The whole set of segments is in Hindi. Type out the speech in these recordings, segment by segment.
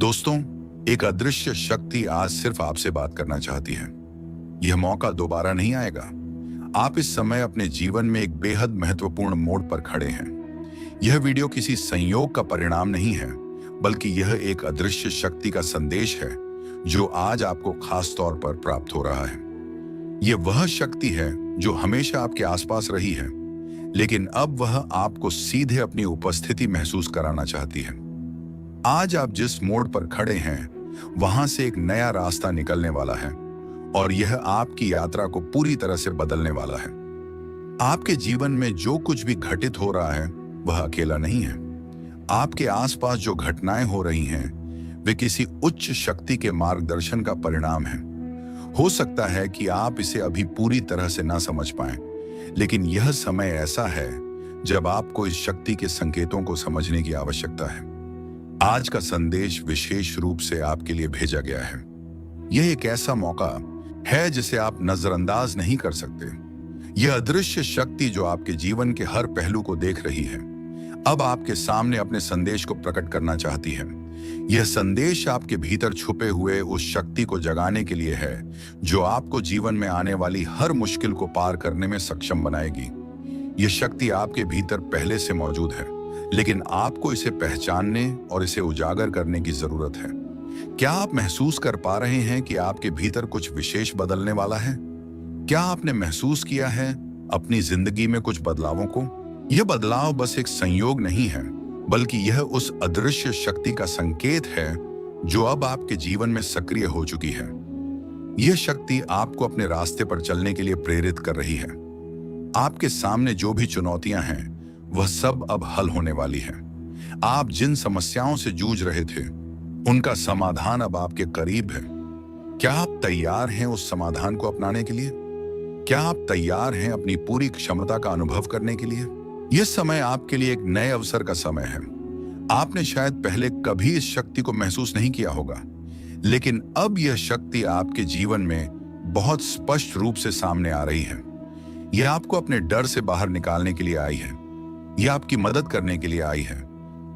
दोस्तों, एक अदृश्य शक्ति आज सिर्फ आपसे बात करना चाहती है। यह मौका दोबारा नहीं आएगा। आप इस समय अपने जीवन में एक बेहद महत्वपूर्ण मोड़ पर खड़े हैं। यह वीडियो किसी संयोग का परिणाम नहीं है, बल्कि यह एक अदृश्य शक्ति का संदेश है जो आज आपको खास तौर पर प्राप्त हो रहा है। यह वह शक्ति है जो हमेशा आपके आसपास रही है, लेकिन अब वह आपको सीधे अपनी उपस्थिति महसूस कराना चाहती है। आज आप जिस मोड़ पर खड़े हैं, वहां से एक नया रास्ता निकलने वाला है और यह आपकी यात्रा को पूरी तरह से बदलने वाला है। आपके जीवन में जो कुछ भी घटित हो रहा है, वह अकेला नहीं है। आपके आसपास जो घटनाएं हो रही हैं, वे किसी उच्च शक्ति के मार्गदर्शन का परिणाम है। हो सकता है कि आप इसे अभी पूरी तरह से ना समझ पाएं, लेकिन यह समय ऐसा है जब आपको इस शक्ति के संकेतों को समझने की आवश्यकता है। आज का संदेश विशेष रूप से आपके लिए भेजा गया है। यह एक ऐसा मौका है जिसे आप नजरअंदाज नहीं कर सकते। यह अदृश्य शक्ति जो आपके जीवन के हर पहलू को देख रही है, अब आपके सामने अपने संदेश को प्रकट करना चाहती है। यह संदेश आपके भीतर छुपे हुए उस शक्ति को जगाने के लिए है जो आपको जीवन में आने वाली हर मुश्किल को पार करने में सक्षम बनाएगी। यह शक्ति आपके भीतर पहले से मौजूद है, लेकिन आपको इसे पहचानने और इसे उजागर करने की जरूरत है। क्या आप महसूस कर पा रहे हैं कि आपके भीतर कुछ विशेष बदलने वाला है? क्या आपने महसूस किया है अपनी जिंदगी में कुछ बदलावों को? यह बदलाव बस एक संयोग नहीं है, बल्कि यह उस अदृश्य शक्ति का संकेत है जो अब आपके जीवन में सक्रिय हो चुकी है। यह शक्ति आपको अपने रास्ते पर चलने के लिए प्रेरित कर रही है। आपके सामने जो भी चुनौतियां हैं, वह सब अब हल होने वाली है। आप जिन समस्याओं से जूझ रहे थे, उनका समाधान अब आपके करीब है। क्या आप तैयार हैं उस समाधान को अपनाने के लिए? क्या आप तैयार हैं अपनी पूरी क्षमता का अनुभव करने के लिए? यह समय आपके लिए एक नए अवसर का समय है। आपने शायद पहले कभी इस शक्ति को महसूस नहीं किया होगा, लेकिन अब यह शक्ति आपके जीवन में बहुत स्पष्ट रूप से सामने आ रही है। यह आपको अपने डर से बाहर निकालने के लिए आई है। यह आपकी मदद करने के लिए आई है,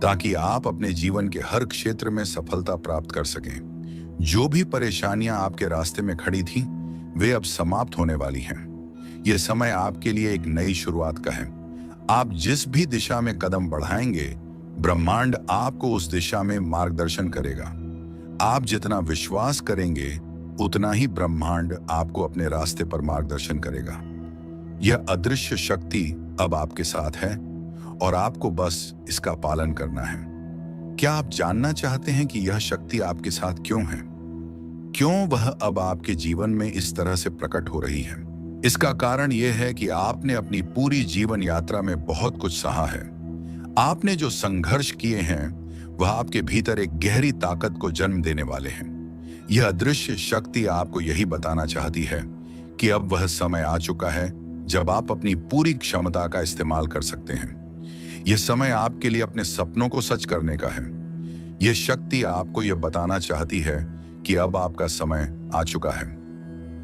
ताकि आप अपने जीवन के हर क्षेत्र में सफलता प्राप्त कर सकें। जो भी परेशानियां आपके रास्ते में खड़ी थीं, वे अब समाप्त होने वाली हैं। यह समय आपके लिए एक नई शुरुआत का है। आप जिस भी दिशा में कदम बढ़ाएंगे, ब्रह्मांड आपको उस दिशा में मार्गदर्शन करेगा। आप जितना विश्वास करेंगे, उतना ही ब्रह्मांड आपको अपने रास्ते पर मार्गदर्शन करेगा। यह अदृश्य शक्ति अब आपके साथ है और आपको बस इसका पालन करना है। क्या आप जानना चाहते हैं कि यह शक्ति आपके साथ क्यों है? क्यों वह अब आपके जीवन में इस तरह से प्रकट हो रही है? इसका कारण यह है कि आपने अपनी पूरी जीवन यात्रा में बहुत कुछ सहा है। आपने जो संघर्ष किए हैं, वह आपके भीतर एक गहरी ताकत को जन्म देने वाले हैं। यह अदृश्य शक्ति आपको यही बताना चाहती है कि अब वह समय आ चुका है जब आप अपनी पूरी क्षमता का इस्तेमाल कर सकते हैं। यह समय आपके लिए अपने सपनों को सच करने का है। यह शक्ति आपको यह बताना चाहती है कि अब आपका समय आ चुका है।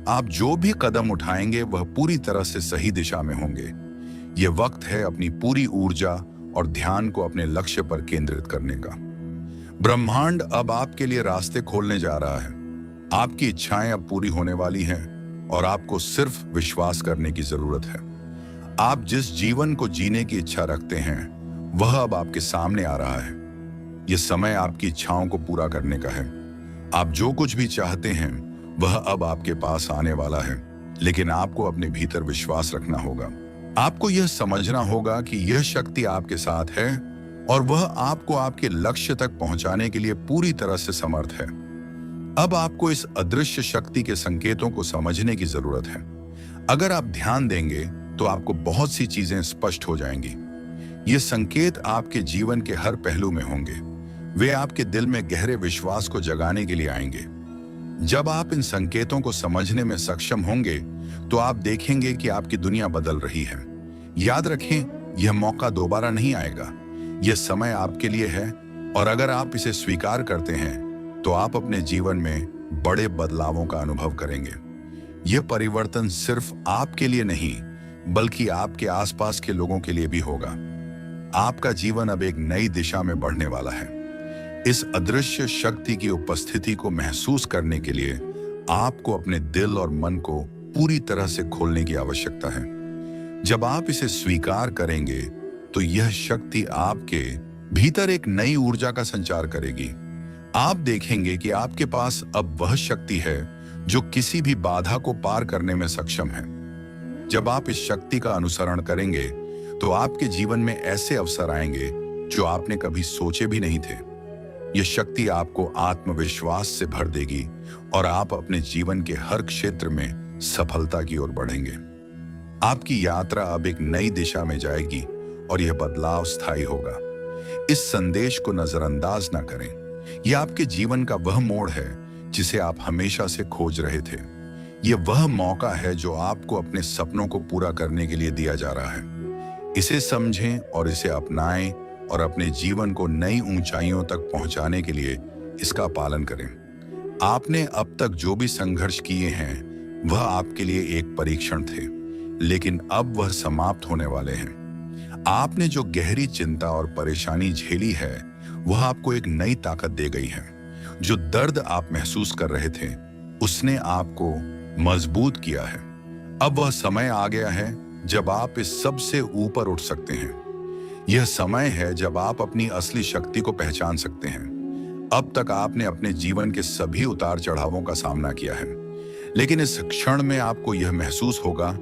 आप जो भी कदम उठाएंगे, वह पूरी तरह से सही दिशा में होंगे। यह वक्त है अपनी पूरी ऊर्जा और ध्यान को अपने लक्ष्य पर केंद्रित करने का। ब्रह्मांड अब आपके लिए रास्ते खोलने जा रहा है। आपकी इच्छाएं अब पूरी होने वाली हैं और आपको सिर्फ विश्वास करने की जरूरत है। आप जिस जीवन को जीने की इच्छा रखते हैं, वह अब आपके सामने आ रहा है। यह समय आपकी इच्छाओं को पूरा करने का है। आप जो कुछ भी चाहते हैं, वह अब आपके पास आने वाला है, लेकिन आपको अपने भीतर विश्वास रखना होगा। आपको यह समझना होगा कि यह शक्ति आपके साथ है और वह आपको आपके लक्ष्य तक पहुंचाने के लिए पूरी तरह से समर्थ है। अब आपको इस अदृश्य शक्ति के संकेतों को समझने की जरूरत है। अगर आप ध्यान देंगे तो आपको बहुत सी चीजें स्पष्ट हो जाएंगी। ये संकेत आपके जीवन के हर पहलू में होंगे। वे आपके दिल में गहरे विश्वास को जगाने के लिए आएंगे। जब आप इन संकेतों को समझने में सक्षम होंगे, तो आप देखेंगे कि आपकी दुनिया बदल रही है। याद रखें, यह मौका दोबारा नहीं आएगा। यह समय आपके लिए है और अगर आप इसे स्वीकार करते हैं, तो आप अपने जीवन में बड़े बदलावों का अनुभव करेंगे। यह परिवर्तन सिर्फ आपके लिए नहीं, बल्कि आपके आसपास के लोगों के लिए भी होगा। आपका जीवन अब एक नई दिशा में बढ़ने वाला है। इस अदृश्य शक्ति की उपस्थिति को महसूस करने के लिए आपको अपने दिल और मन को पूरी तरह से खोलने की आवश्यकता है। जब आप इसे स्वीकार करेंगे तो यह शक्ति आपके भीतर एक नई ऊर्जा का संचार करेगी। आप देखेंगे कि आपके पास अब वह शक्ति है जो किसी भी बाधा को पार करने में सक्षम है। जब आप इस शक्ति का अनुसरण करेंगे तो आपके जीवन में ऐसे अवसर आएंगे जो आपने कभी सोचे भी नहीं थे। यह शक्ति आपको आत्मविश्वास से भर देगी और आप अपने जीवन के हर क्षेत्र में सफलता की ओर बढ़ेंगे। आपकी यात्रा अब एक नई दिशा में जाएगी और यह बदलाव स्थायी होगा। इस संदेश को नजरअंदाज ना करें। यह आपके जीवन का वह मोड़ है जिसे आप हमेशा से खोज रहे थे। यह वह मौका है जो आपको अपने सपनों को पूरा करने के लिए दिया जा रहा है। इसे समझें और इसे अपनाएं और अपने जीवन को नई ऊंचाइयों तक पहुंचाने के लिए इसका पालन करें। आपने अब तक जो भी संघर्ष किए हैं वह आपके लिए एक परीक्षण थे, लेकिन अब वह समाप्त होने वाले हैं। आपने जो गहरी चिंता और परेशानी झेली है वह आपको एक नई ताकत दे गई है। जो दर्द आप महसूस कर रहे थे उसने आपको मजबूत किया है। अब वह समय आ गया है जब आप इस सब से ऊपर उठ सकते हैं। यह समय है जब आप अपनी असली शक्ति को पहचान सकते हैं। अब तक आपने अपने जीवन के सभी उतार चढ़ावों का सामना किया है, लेकिन इस क्षण में आपको यह महसूस होगा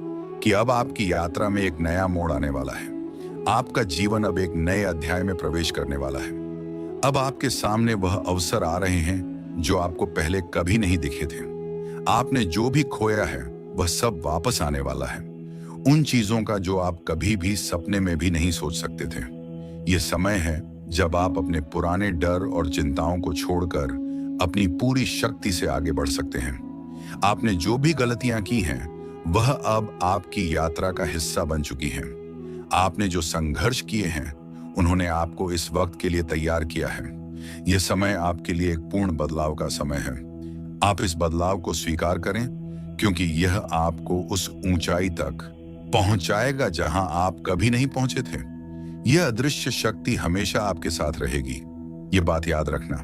कि अब आपकी यात्रा में एक नया मोड़ आने वाला है। आपका जीवन अब एक नए अध्याय में प्रवेश करने वाला है। अब आपके सामने वह अवसर आ रहे हैं जो आपको पहले कभी नहीं दिखे थे। आपने जो भी खोया है वह सब वापस आने वाला है, उन चीजों का जो आप कभी भी सपने में भी नहीं सोच सकते थे। यह समय है जब आप अपने पुराने डर और चिंताओं को छोड़कर अपनी पूरी शक्ति से आगे बढ़ सकते हैं। आपने जो भी गलतियां की हैं वह अब आपकी यात्रा का हिस्सा बन चुकी हैं। आपने जो संघर्ष किए हैं उन्होंने आपको इस वक्त के लिए तैयार किया है। यह समय आपके लिए एक पूर्ण बदलाव का समय है। आप इस बदलाव को स्वीकार करें, क्योंकि यह आपको उस ऊंचाई तक पहुंचाएगा जहां आप कभी नहीं पहुंचे थे। यह अदृश्य शक्ति हमेशा आपके साथ रहेगी, यह बात याद रखना।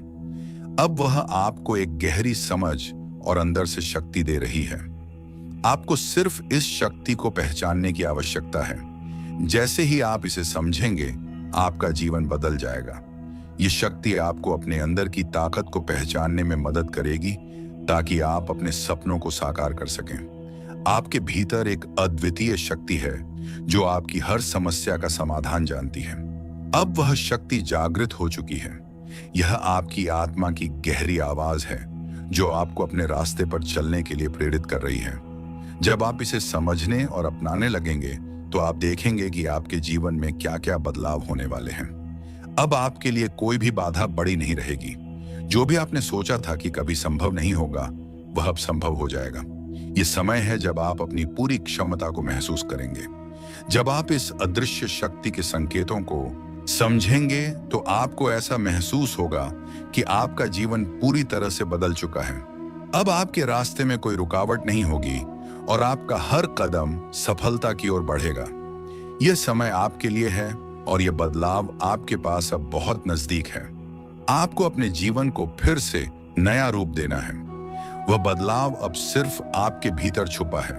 अब वह आपको एक गहरी समझ और अंदर से शक्ति दे रही है। आपको सिर्फ इस शक्ति को पहचानने की आवश्यकता है। जैसे ही आप इसे समझेंगे आपका जीवन बदल जाएगा। यह शक्ति आपको अपने अंदर की ताकत को पहचानने में मदद करेगी ताकि आप अपने सपनों को साकार कर सकें। आपके भीतर एक अद्वितीय शक्ति है जो आपकी हर समस्या का समाधान जानती है। अब वह शक्ति जागृत हो चुकी है। यह आपकी आत्मा की गहरी आवाज है जो आपको अपने रास्ते पर चलने के लिए प्रेरित कर रही है। जब आप इसे समझने और अपनाने लगेंगे तो आप देखेंगे कि आपके जीवन में क्या क्या बदलाव होने वाले हैं। अब आपके लिए कोई भी बाधा बड़ी नहीं रहेगी। जो भी आपने सोचा था कि कभी संभव नहीं होगा वह अब संभव हो जाएगा। यह समय है जब आप अपनी पूरी क्षमता को महसूस करेंगे। जब आप इस अदृश्य शक्ति के संकेतों को समझेंगे तो आपको ऐसा महसूस होगा कि आपका जीवन पूरी तरह से बदल चुका है। अब आपके रास्ते में कोई रुकावट नहीं होगी और आपका हर कदम सफलता की ओर बढ़ेगा। यह समय आपके लिए है और यह बदलाव आपके पास अब बहुत नजदीक है। आपको अपने जीवन को फिर से नया रूप देना है। वह बदलाव अब सिर्फ आपके भीतर छुपा है।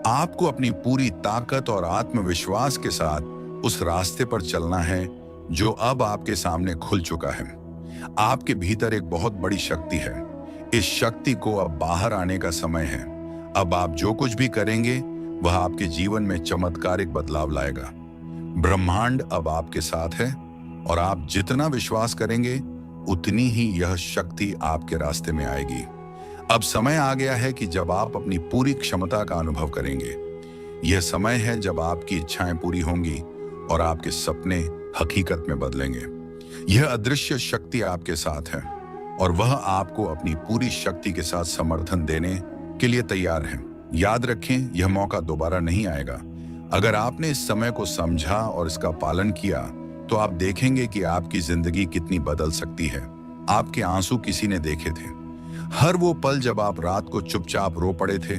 आपको अपनी पूरी ताकत और आत्मविश्वास के साथ उस रास्ते पर चलना है जो अब आपके सामने खुल चुका है। आपके भीतर एक बहुत बड़ी शक्ति है। इस शक्ति को अब बाहर आने का समय है। अब आप जो कुछ भी करेंगे वह आपके जीवन में चमत्कारिक बदलाव लाएगा। ब्रह्मांड अब आपके साथ है और आप जितना विश्वास करेंगे उतनी ही यह शक्ति आपके रास्ते में आएगी। अब समय आ गया है कि जब आप अपनी पूरी क्षमता का अनुभव करेंगे। यह समय है जब आपकी इच्छाएं पूरी होंगी और आपके सपने हकीकत में बदलेंगे। यह अदृश्य शक्ति आपके साथ है और वह आपको अपनी पूरी शक्ति के साथ समर्थन देने के लिए तैयार है। याद रखें, यह मौका दोबारा नहीं आएगा। अगर आपने इस समय को समझा और इसका पालन किया तो आप देखेंगे कि आपकी जिंदगी कितनी बदल सकती है। आपके आंसू किसी ने देखे थे। हर वो पल जब आप रात को चुपचाप रो पड़े थे,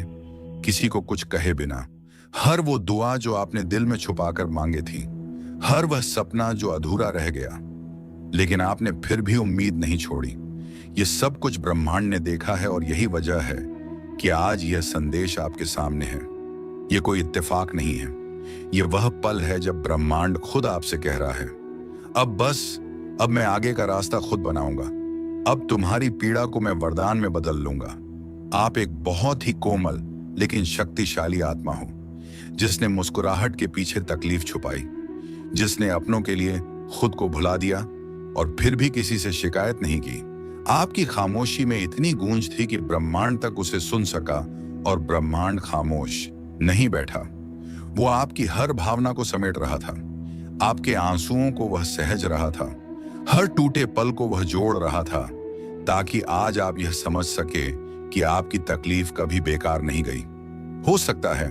किसी को कुछ कहे बिना। हर वो दुआ जो आपने दिल में छुपाकर मांगे थी। हर वह सपना जो अधूरा रह गया। लेकिन आपने फिर भी उम्मीद नहीं छोड़ी। ये सब कुछ ब्रह्मांड ने देखा है और यही वजह है कि आज यह संदेश आपके सामने है। ये कोई इत्तेफाक नहीं है, ये वह पल है जब ब्रह्मांड खुद आपसे कह रहा है, अब मैं आगे का रास्ता खुद बनाऊंगा। अब तुम्हारी पीड़ा को मैं वरदान में बदल लूंगा। आप एक बहुत ही कोमल लेकिन शक्तिशाली आत्मा हो, जिसने मुस्कुराहट के पीछे तकलीफ छुपाई, जिसने अपनों के लिए खुद को भुला दिया और फिर भी किसी से शिकायत नहीं की। आपकी खामोशी में इतनी गूंज थी कि ब्रह्मांड तक उसे सुन सका, और ब्रह्मांड खामोश नहीं बैठा। वो आपकी हर भावना को समेट रहा था। आपके आंसुओं को वह सहज रहा था, हर टूटे पल को वह जोड़ रहा था, ताकि आज आप यह समझ सके कि आपकी तकलीफ कभी बेकार नहीं गई। हो सकता है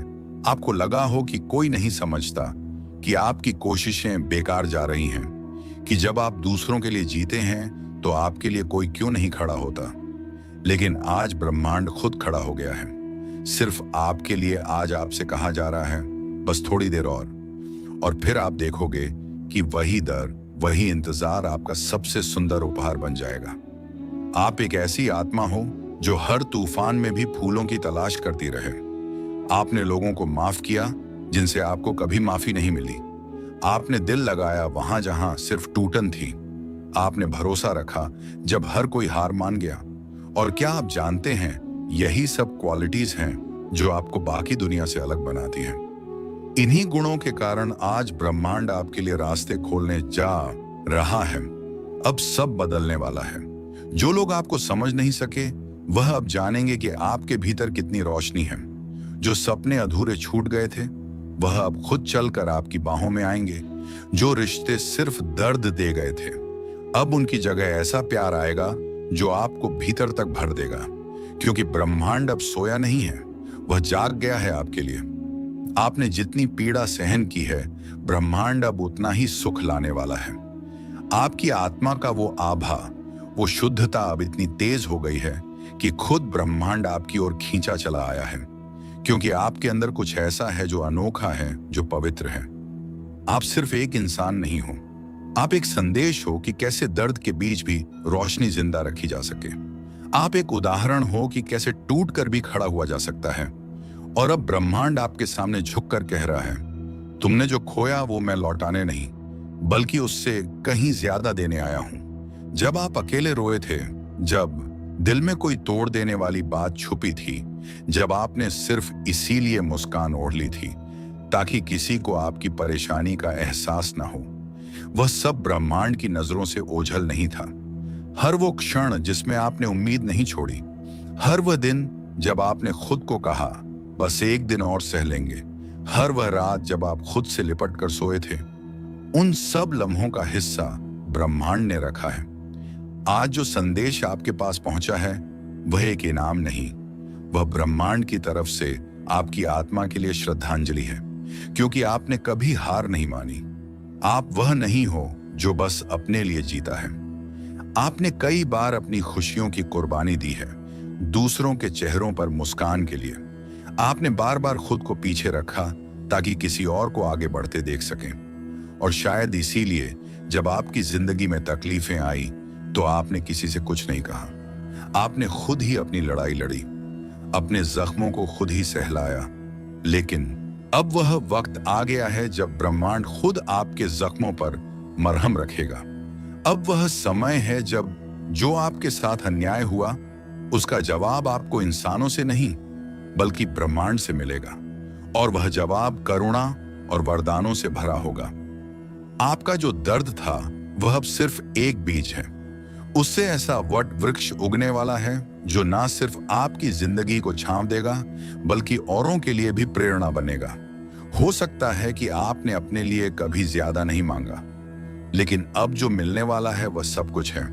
आपको लगा हो कि कोई नहीं समझता, कि आपकी कोशिशें बेकार जा रही हैं, कि जब आप दूसरों के लिए जीते हैं तो आपके लिए कोई क्यों नहीं खड़ा होता। लेकिन आज ब्रह्मांड खुद खड़ा हो गया है, सिर्फ आपके लिए। आज आपसे कहा जा रहा है, बस थोड़ी देर और फिर आप देखोगे कि वही दर, वही इंतजार आपका सबसे सुंदर उपहार बन जाएगा। आप एक ऐसी आत्मा हो जो हर तूफान में भी फूलों की तलाश करती रहे। आपने लोगों को माफ किया जिनसे आपको कभी माफी नहीं मिली। आपने दिल लगाया वहां जहां सिर्फ टूटन थी। आपने भरोसा रखा जब हर कोई हार मान गया। और क्या आप जानते हैं, यही सब क्वालिटीज हैं जो आपको बाकी दुनिया से अलग बनाती हैं। इन्हीं गुणों के कारण आज ब्रह्मांड आपके लिए रास्ते खोलने जा रहा है। अब सब बदलने वाला है। जो लोग आपको समझ नहीं सके, वह अब जानेंगे कि आपके भीतर कितनी रोशनी है। जो सपने अधूरे छूट गए थे, वह अब खुद चलकर आपकी बाहों में आएंगे। जो रिश्ते सिर्फ दर्द दे गए थे, अब उनकी जगह ऐसा प्यार आएगा जो आपको भीतर तक भर देगा। क्योंकि ब्रह्मांड अब सोया नहीं है, वह जाग गया है आपके लिए। आपने जितनी पीड़ा सहन की है, ब्रह्मांड अब उतना ही सुख लाने वाला है। आपकी आत्मा का वो आभा, वो शुद्धता अब इतनी तेज हो गई है कि खुद ब्रह्मांड आपकी ओर खींचा चला आया है। क्योंकि आपके अंदर कुछ ऐसा है जो अनोखा है, जो पवित्र है। आप सिर्फ एक इंसान नहीं हो, आप एक संदेश हो कि कैसे दर्द के बीच भी रोशनी जिंदा रखी जा सके। आप एक उदाहरण हो कि कैसे टूट कर भी खड़ा हुआ जा सकता है। और अब ब्रह्मांड आपके सामने झुककर कह रहा है, तुमने जो खोया वो मैं लौटाने नहीं, बल्कि उससे कहीं ज्यादा देने आया हूं। जब आप अकेले रोए थे, जब दिल में कोई तोड़ देने वाली बात छुपी थी, जब आपने सिर्फ इसीलिए मुस्कान ओढ़ ली थी ताकि किसी को आपकी परेशानी का एहसास ना हो, वह सब ब्रह्मांड की नजरों से ओझल नहीं था। हर वो क्षण जिसमें आपने उम्मीद नहीं छोड़ी, हर वह दिन जब आपने खुद को कहा बस एक दिन और सह लेंगे, हर वह रात जब आप खुद से लिपट कर सोए थे, उन सब लम्हों का हिस्सा ब्रह्मांड ने रखा है। आज जो संदेश आपके पास पहुंचा है, वह एक इनाम नहीं, वह ब्रह्मांड की तरफ से आपकी आत्मा के लिए श्रद्धांजलि है। क्योंकि आपने कभी हार नहीं मानी। आप वह नहीं हो जो बस अपने लिए जीता है। आपने कई बार अपनी खुशियों की कुर्बानी दी है, दूसरों के चेहरों पर मुस्कान के लिए। आपने बार बार खुद को पीछे रखा ताकि किसी और को आगे बढ़ते देख सकें। और शायद इसीलिए जब आपकी जिंदगी में तकलीफें आई तो आपने किसी से कुछ नहीं कहा। आपने खुद ही अपनी लड़ाई लड़ी, अपने जख्मों को खुद ही सहलाया। लेकिन अब वह वक्त आ गया है जब ब्रह्मांड खुद आपके जख्मों पर मरहम रखेगा। अब वह समय है जब जो आपके साथ अन्याय हुआ, उसका जवाब आपको इंसानों से नहीं बल्कि ब्रह्मांड से मिलेगा। और वह जवाब करुणा और वरदानों से भरा होगा। आपका जो दर्द था वह अब सिर्फ एक बीज है। उससे ऐसा वट वृक्ष उगने वाला है जो ना सिर्फ आपकी जिंदगी को छांव देगा बल्कि औरों के लिए भी प्रेरणा बनेगा। हो सकता है कि आपने अपने लिए कभी ज्यादा नहीं मांगा, लेकिन अब जो मिलने वाला है वह सब कुछ है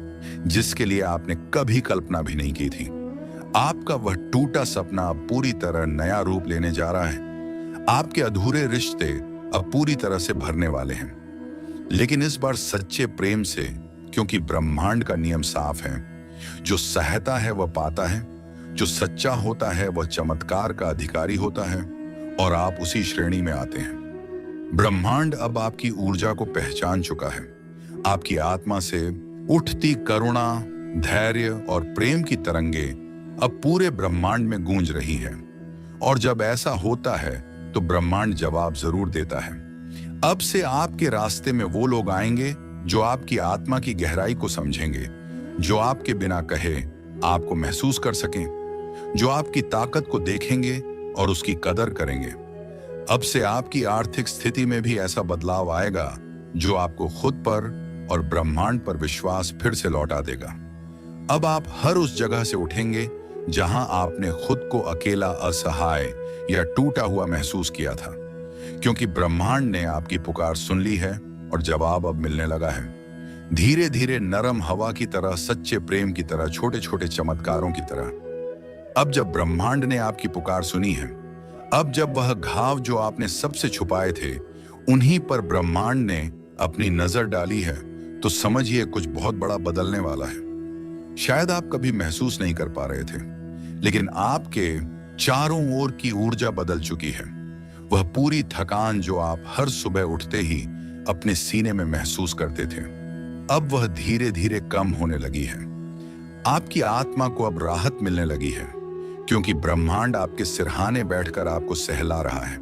जिसके लिए आपने कभी कल्पना भी नहीं की थी। आपका वह टूटा सपना अब पूरी तरह नया रूप लेने जा रहा है। आपके अधूरे रिश्ते अब पूरी तरह से भरने वाले हैं, लेकिन इस बार सच्चे प्रेम से, क्योंकि ब्रह्मांड का नियम साफ है, जो सहता है वह पाता है, जो सच्चा होता है वह चमत्कार का अधिकारी होता है, और आप उसी श्रेणी में आते हैं। ब्रह्मांड अब आपकी ऊर्जा को पहचान चुका है। आपकी आत्मा से उठती करुणा, धैर्य और प्रेम की तरंगे अब पूरे ब्रह्मांड में गूंज रही हैं। और जब ऐसा होता है तो ब्रह्मांड जवाब जरूर देता है। अब से आपके रास्ते में वो लोग आएंगे जो आपकी आत्मा की गहराई को समझेंगे, जो आपके बिना कहे आपको महसूस कर सकें, जो आपकी ताकत को देखेंगे और उसकी कदर करेंगे। अब से आपकी आर्थिक स्थिति में भी ऐसा बदलाव आएगा जो आपको खुद पर और ब्रह्मांड पर विश्वास फिर से लौटा देगा। अब आप हर उस जगह से उठेंगे जहां आपने खुद को अकेला, असहाय या टूटा हुआ महसूस किया था, क्योंकि ब्रह्मांड ने आपकी पुकार सुन ली है और जवाब अब मिलने लगा है। धीरे धीरे, नरम हवा की तरह, सच्चे प्रेम की तरह, छोटे छोटे चमत्कारों की तरह। अब जब ब्रह्मांड ने आपकी पुकार सुनी है, अब जब वह घाव जो आपने सबसे छुपाए थे उन्हीं पर ब्रह्मांड ने अपनी नजर डाली है, तो समझिए कुछ बहुत बड़ा बदलने वाला है। शायद आप कभी महसूस नहीं कर पा रहे थे, लेकिन आपके चारों ओर की ऊर्जा बदल चुकी है। वह पूरी थकान जो आप हर सुबह उठते ही अपने सीने में महसूस करते थे, अब वह धीरे धीरे कम होने लगी है। आपकी आत्मा को अब राहत मिलने लगी है, क्योंकि ब्रह्मांड आपके सिरहाने बैठकर आपको सहला रहा है।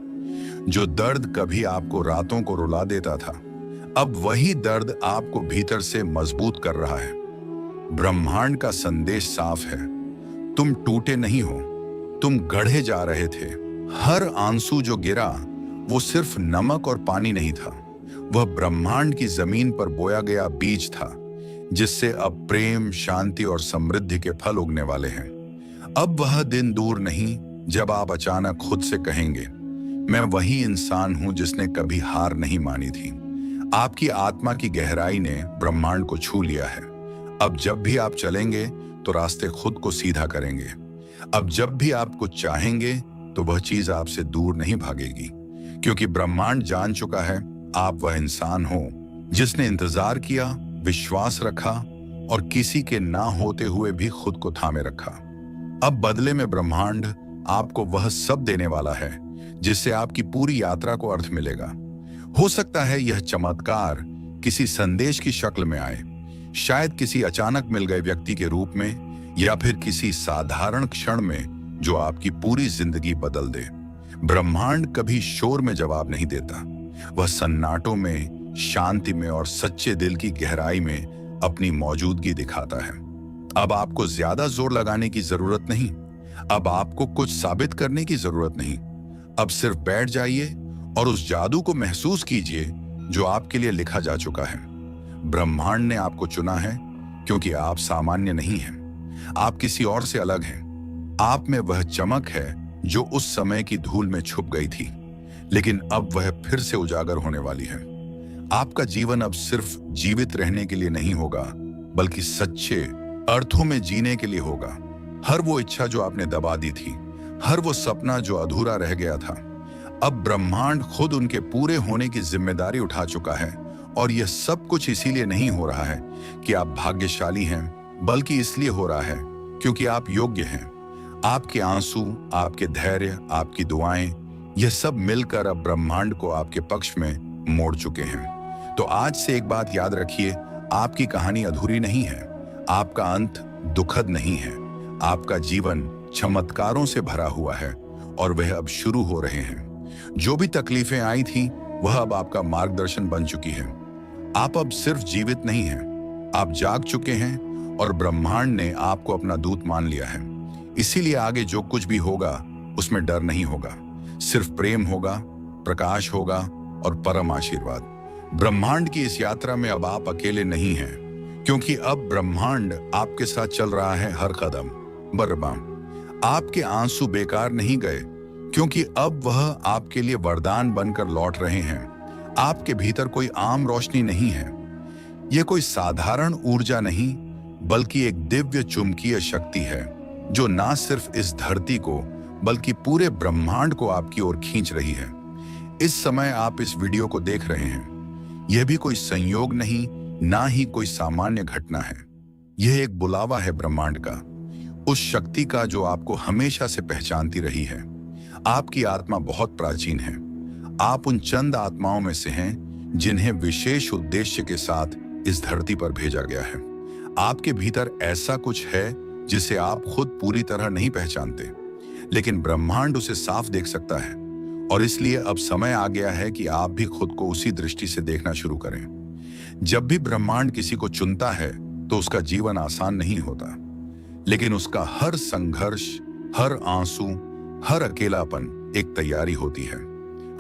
जो दर्द कभी आपको रातों को रुला देता था, अब वही दर्द आपको भीतर से मजबूत कर रहा है। ब्रह्मांड का संदेश साफ है, तुम टूटे नहीं हो, तुम गढ़े जा रहे थे। हर आंसू जो गिरा वो सिर्फ नमक और पानी नहीं था, वह ब्रह्मांड की जमीन पर बोया गया बीज था, जिससे अब प्रेम, शांति और समृद्धि के फल उगने वाले हैं। अब वह दिन दूर नहीं जब आप अचानक खुद से कहेंगे, मैं वही इंसान हूं जिसने कभी हार नहीं मानी थी। आपकी आत्मा की गहराई ने ब्रह्मांड को छू लिया है। अब जब भी आप चलेंगे तो रास्ते खुद को सीधा करेंगे। अब जब भी आप कुछ चाहेंगे तो वह चीज आपसे दूर नहीं भागेगी, क्योंकि ब्रह्मांड जान चुका है आप वह इंसान हो जिसने इंतजार किया, विश्वास रखा और किसी के ना होते हुए भी खुद को थामे रखा। अब बदले में ब्रह्मांड आपको वह सब देने वाला है जिससे आपकी पूरी यात्रा को अर्थ मिलेगा। हो सकता है यह चमत्कार किसी संदेश की शक्ल में आए, शायद किसी अचानक मिल गए व्यक्ति के रूप में, या फिर किसी साधारण क्षण में जो आपकी पूरी जिंदगी बदल दे। ब्रह्मांड कभी शोर में जवाब नहीं देता, वह सन्नाटों में, शांति में और सच्चे दिल की गहराई में अपनी मौजूदगी दिखाता है। अब आपको ज्यादा जोर लगाने की जरूरत नहीं, अब आपको कुछ साबित करने की जरूरत नहीं। अब सिर्फ बैठ जाइए और उस जादू को महसूस कीजिए जो आपके लिए लिखा जा चुका है। ब्रह्मांड ने आपको चुना है क्योंकि आप सामान्य नहीं हैं, आप किसी और से अलग हैं। आप में वह चमक है जो उस समय की धूल में छुप गई थी, लेकिन अब वह फिर से उजागर होने वाली है। आपका जीवन अब सिर्फ जीवित रहने के लिए नहीं होगा, बल्कि सच्चे अर्थों में जीने के लिए होगा। हर वो इच्छा जो आपने दबा दी थी, हर वो सपना जो अधूरा रह गया था, अब ब्रह्मांड खुद उनके पूरे होने की जिम्मेदारी उठा चुका है। और यह सब कुछ इसीलिए नहीं हो रहा है कि आप भाग्यशाली हैं, बल्कि इसलिए हो रहा है क्योंकि आप योग्य हैं। आपके आंसू, आपके धैर्य, आपकी दुआएं, यह सब मिलकर अब ब्रह्मांड को आपके पक्ष में मोड़ चुके हैं। तो आज से एक बात याद रखिए, आपकी कहानी अधूरी नहीं है, आपका अंत दुखद नहीं है, आपका जीवन चमत्कारों से भरा हुआ है और वह अब शुरू हो रहे हैं। जो भी तकलीफें आई थी वह अब आपका मार्गदर्शन बन चुकी है। आप अब सिर्फ जीवित नहीं हैं, आप जाग चुके हैं और ब्रह्मांड ने आपको अपना दूत मान लिया है। इसीलिए आगे जो कुछ भी होगा उसमें डर नहीं होगा, सिर्फ प्रेम होगा, प्रकाश होगा और परम आशीर्वाद। ब्रह्मांड की इस यात्रा में अब आप अकेले नहीं हैं, क्योंकि अब ब्रह्मांड आपके साथ चल रहा है हर कदम। बर्बाद आपके आंसू बेकार नहीं गए, क्योंकि अब वह आपके लिए वरदान बनकर लौट रहे हैं। आपके भीतर कोई आम रोशनी नहीं है, यह कोई साधारण ऊर्जा नहीं, बल्कि एक दिव्य चुंबकीय शक्ति है जो ना सिर्फ इस धरती को बल्कि पूरे ब्रह्मांड को आपकी ओर खींच रही है। इस समय आप इस वीडियो को देख रहे हैं, यह भी कोई संयोग नहीं, ना ही कोई सामान्य घटना है। यह एक बुलावा है ब्रह्मांड का, उस शक्ति का जो आपको हमेशा से पहचानती रही है। आपकी आत्मा बहुत प्राचीन है, आप उन चंद आत्माओं में से हैं जिन्हें विशेष उद्देश्य के साथ इस धरती पर भेजा गया है। आपके भीतर ऐसा कुछ है जिसे आप खुद पूरी तरह नहीं पहचानते, लेकिन ब्रह्मांड उसे साफ देख सकता है। और इसलिए अब समय आ गया है कि आप भी खुद को उसी दृष्टि से देखना शुरू करें। जब भी ब्रह्मांड किसी को चुनता है तो उसका जीवन आसान नहीं होता, लेकिन उसका हर संघर्ष, हर आंसू, हर अकेलापन एक तैयारी होती है।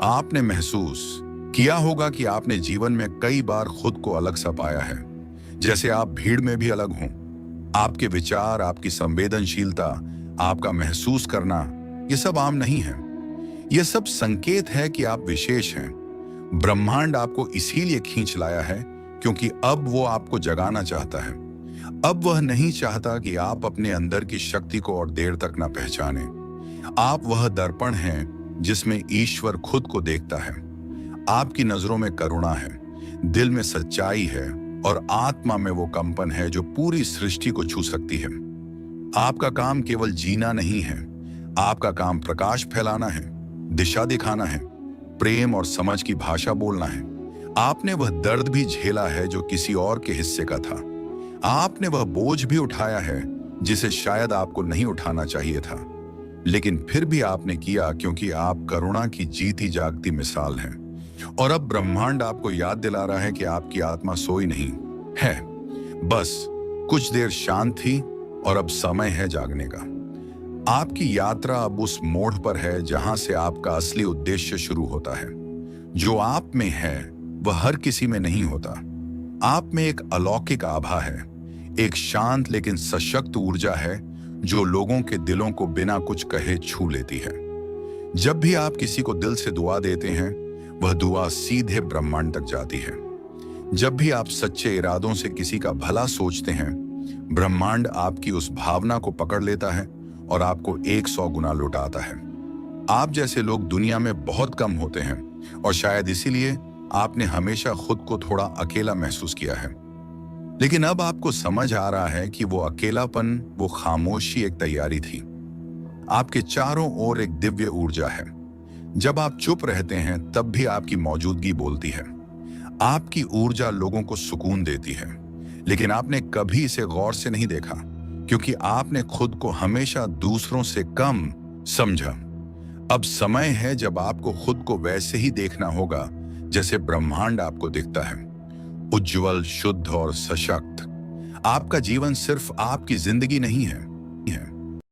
आपने महसूस किया होगा कि आपने जीवन में कई बार खुद को अलग सा पाया है, जैसे आप भीड़ में भी अलग हों। आपके विचार, आपकी संवेदनशीलता, आपका महसूस करना, ये सब आम नहीं है। ये सब संकेत है कि आप विशेष हैं। ब्रह्मांड आपको इसीलिए खींच लाया है क्योंकि अब वो आपको जगाना चाहता है। अब वह नहीं चाहता कि आप अपने अंदर की शक्ति को और देर तक ना पहचाने। आप वह दर्पण हैं जिसमें ईश्वर खुद को देखता है। आपकी नजरों में करुणा है, दिल में सच्चाई है और आत्मा में वो कंपन है जो पूरी सृष्टि को छू सकती है। आपका काम केवल जीना नहीं है, आपका काम प्रकाश फैलाना है, दिशा दिखाना है, प्रेम और समझ की भाषा बोलना है। आपने वह दर्द भी झेला है जो किसी और के हिस्से का था। आपने वह बोझ भी उठाया है जिसे शायद आपको नहीं उठाना चाहिए था, लेकिन फिर भी आपने किया क्योंकि आप करुणा की जीती जागती मिसाल हैं। और अब ब्रह्मांड आपको याद दिला रहा है कि आपकी आत्मा सोई नहीं है, बस कुछ देर शांत थी और अब समय है जागने का। आपकी यात्रा अब उस मोड़ पर है जहां से आपका असली उद्देश्य शुरू होता है। जो आप में है वह हर किसी में नहीं होता। आप में एक अलौकिक आभा है, एक शांत लेकिन सशक्त ऊर्जा है जो लोगों के दिलों को बिना कुछ कहे छू लेती है। जब भी आप किसी को दिल से दुआ देते हैं, वह दुआ सीधे ब्रह्मांड तक जाती है। जब भी आप सच्चे इरादों से किसी का भला सोचते हैं, ब्रह्मांड आपकी उस भावना को पकड़ लेता है और आपको 100 गुना लौटाता है। आप जैसे लोग दुनिया में बहुत कम होते हैं और शायद इसीलिए आपने हमेशा खुद को थोड़ा अकेला महसूस किया है। लेकिन अब आपको समझ आ रहा है कि वो अकेलापन, वो खामोशी एक तैयारी थी। आपके चारों ओर एक दिव्य ऊर्जा है। जब आप चुप रहते हैं तब भी आपकी मौजूदगी बोलती है। आपकी ऊर्जा लोगों को सुकून देती है, लेकिन आपने कभी इसे गौर से नहीं देखा क्योंकि आपने खुद को हमेशा दूसरों से कम समझा। अब समय है जब आपको खुद को वैसे ही देखना होगा जैसे ब्रह्मांड आपको दिखता है, उज्जवल, शुद्ध और सशक्त। आपका जीवन सिर्फ आपकी जिंदगी नहीं है।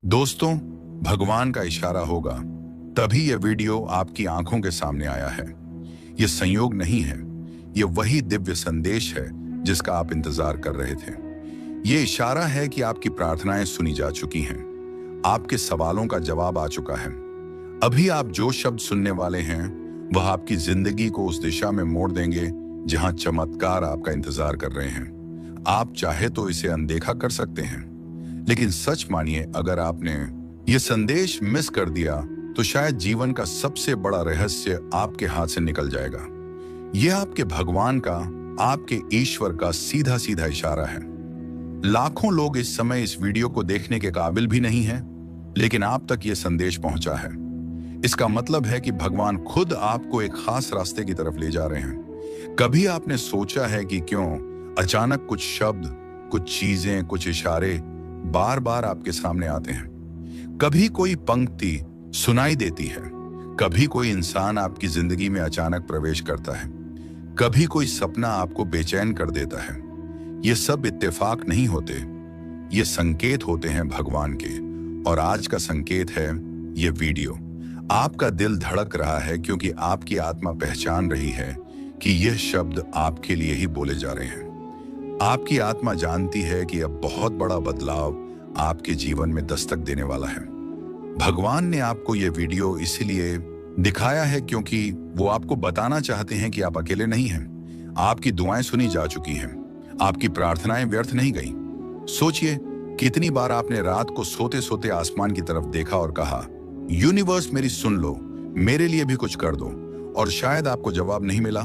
दोस्तों, भगवान का इशारा होगा तभी यह वीडियो आपकी आंखों के सामने आया है। यह संयोग नहीं है, यह वही दिव्य संदेश है जिसका आप इंतजार कर रहे थे। यह इशारा है कि आपकी प्रार्थनाएं सुनी जा चुकी हैं, आपके सवालों का जवाब आ चुका है। अभी आप जो शब्द सुनने वाले हैं वह आपकी जिंदगी को उस दिशा में मोड़ देंगे जहां चमत्कार आपका इंतजार कर रहे हैं। आप चाहे तो इसे अनदेखा कर सकते हैं, लेकिन सच मानिए, अगर आपने यह संदेश मिस कर दिया तो शायद जीवन का सबसे बड़ा रहस्य आपके हाथ से निकल जाएगा। यह आपके भगवान का, आपके ईश्वर का सीधा सीधा इशारा है। लाखों लोग इस समय इस वीडियो को देखने के काबिल भी नहीं हैं, लेकिन आप तक यह संदेश पहुंचा है। इसका मतलब है कि भगवान खुद आपको एक खास रास्ते की तरफ ले जा रहे हैं। कभी आपने सोचा है कि क्यों अचानक कुछ शब्द, कुछ चीजें, कुछ इशारे बार बार आपके सामने आते हैं? कभी कोई पंक्ति सुनाई देती है, कभी कोई इंसान आपकी जिंदगी में अचानक प्रवेश करता है, कभी कोई सपना आपको बेचैन कर देता है। ये सब इत्तेफाक नहीं होते, ये संकेत होते हैं भगवान के। और आज का संकेत है ये वीडियो। आपका दिल धड़क रहा है क्योंकि आपकी आत्मा पहचान रही है कि यह शब्द आपके लिए ही बोले जा रहे हैं। आपकी आत्मा जानती है कि अब बहुत बड़ा बदलाव आपके जीवन में दस्तक देने वाला है। भगवान ने आपको यह वीडियो इसलिए दिखाया है क्योंकि वो आपको बताना चाहते हैं कि आप अकेले नहीं हैं। आपकी दुआएं सुनी जा चुकी हैं, आपकी प्रार्थनाएं व्यर्थ नहीं गई। सोचिए, कितनी बार आपने रात को सोते सोते आसमान की तरफ देखा और कहा, यूनिवर्स मेरी सुन लो, मेरे लिए भी कुछ कर दो। और शायद आपको जवाब नहीं मिला,